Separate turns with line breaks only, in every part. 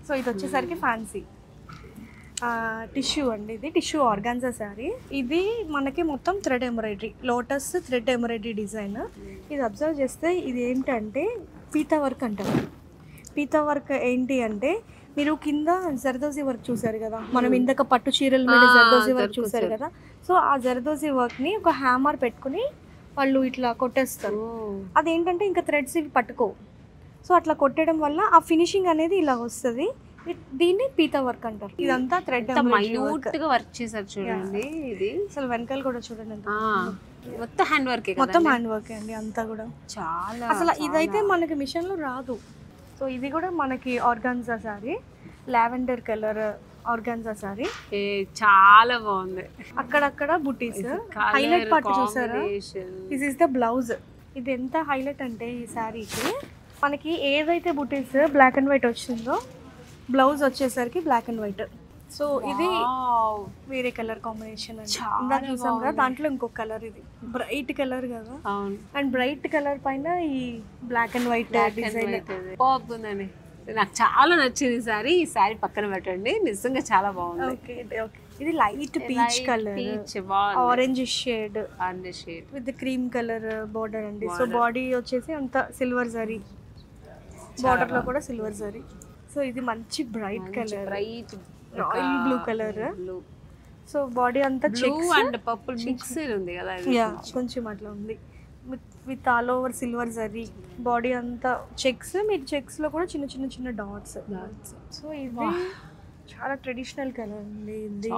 So ఇది వచ్చేసరికి fancy tissue అండి, ఇది టిష్యూ ఆర్గాన్జా శారీ. ఇది మనకి మొత్తం thread embroidery, lotus thread embroidery design. ఇది అబ్జర్వ్ చేస్తే ఇది ఏంటంటే పీతా వర్క్ అంటారు. పీతా వర్క్ ఏంటి అంటే మీరు కింద జర్దోజీ వర్క్ చూసారు కదా, మనం ఇందాక పట్టు చీరల మీద జర్దోజీ వర్క్ చూసారు కదా. సో ఆ జర్దోజీ వర్క్ని ఒక హ్యామర్ పెట్టుకుని వాళ్ళు ఇట్లా కొట్టేస్తారు. అదేంటంటే ఇంకా థ్రెడ్స్ ఇవి పట్టుకో. సో అట్లా కొట్టడం వల్ల ఆ ఫినిషింగ్ అనేది ఇలా వస్తుంది. దీన్ని పీతా వర్క్ అంటారు. ఇదంతా థ్రెడ్
మైన్యూట్ గా వర్క్ చేశారు చూడండి. ఇది
అసలు వెనకాల కూడా చూడండి,
మొత్తం హ్యాండ్ వర్క్,
మొత్తం హ్యాండ్ వర్క్ అండి అంతా కూడా.
చాలా
అసలు ఇదైతే మనకి మిషన్ లో రాదు. సో ఇది కూడా మనకి organza sorry, lavender colour organza sorry,
చాలా బాగుంది.
అక్కడక్కడ బుటీస్, హైలైట్ పార్ట్ చూసారా, దిస్ ఇస్ ద బ్లౌజ్. ఇది ఎంత హైలైట్ అంటే ఈ సారీకి మనకి ఏదైతే బుటీస్ బ్లాక్ అండ్ వైట్ వచ్చిందో బ్లౌజ్ వచ్చేసరికి బ్లాక్ అండ్ వైట్. సో ఇది వేరే కలర్ కాంబినేషన్ అండి. ఇందాక చూసాం కదా, దాంట్లో ఇంకొక కలర్, ఇది బ్రైట్ కలర్ కదా. అండ్ బ్రైట్ కలర్ పైన ఈ బ్లాక్ అండ్ వైట్ డిజైన్
బాగుందండి. నాకు చాలా నచ్చింది సారీ. ఈ సారీ పక్కన పెట్టండి, నిజంగా చాలా బాగుంది.
ఇది light peach colour, orange shade with cream colour border అండి. సో బాడీ వచ్చేసి అంత సిల్వర్ జరీ, బార్డర్ లో కూడా సిల్వర్ జరీ. సో ఇది మంచి bright colour,
bright
royal blue colour. So body అంతా చెక్స్
అండ్ పర్పుల్ మిక్స్డ్ ఉంది కదా,
కొంచెం అట్లా ఉంది with all over silver zari. Body అంతా చెక్స్, మీరు చెక్స్ లో కూడా చిన్న చిన్న చిన్న డాట్స్. సో ఇది చాలా ట్రెడిషనల్ కలర్ అండి. ఇది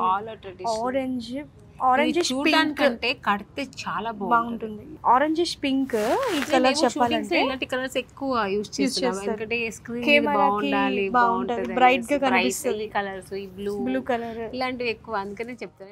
ఆరెంజ్ పింక్
అంటే కడితే చాలా బాగుంటుంది.
ఆరెంజ్ పింక్ ఈ కలర్ చెప్పాలంటే
ఇలాంటి కలర్స్ ఎక్కువ యూస్ చేస్తాం, ఎందుకంటే స్క్రీన్
బాగుంటది, బ్రైట్ గా కనిపిస్తుంది.
కలర్స్, ఈ బ్లూ
కలర్
ఇలాంటివి ఎక్కువ, అందుకనే చెప్తాను.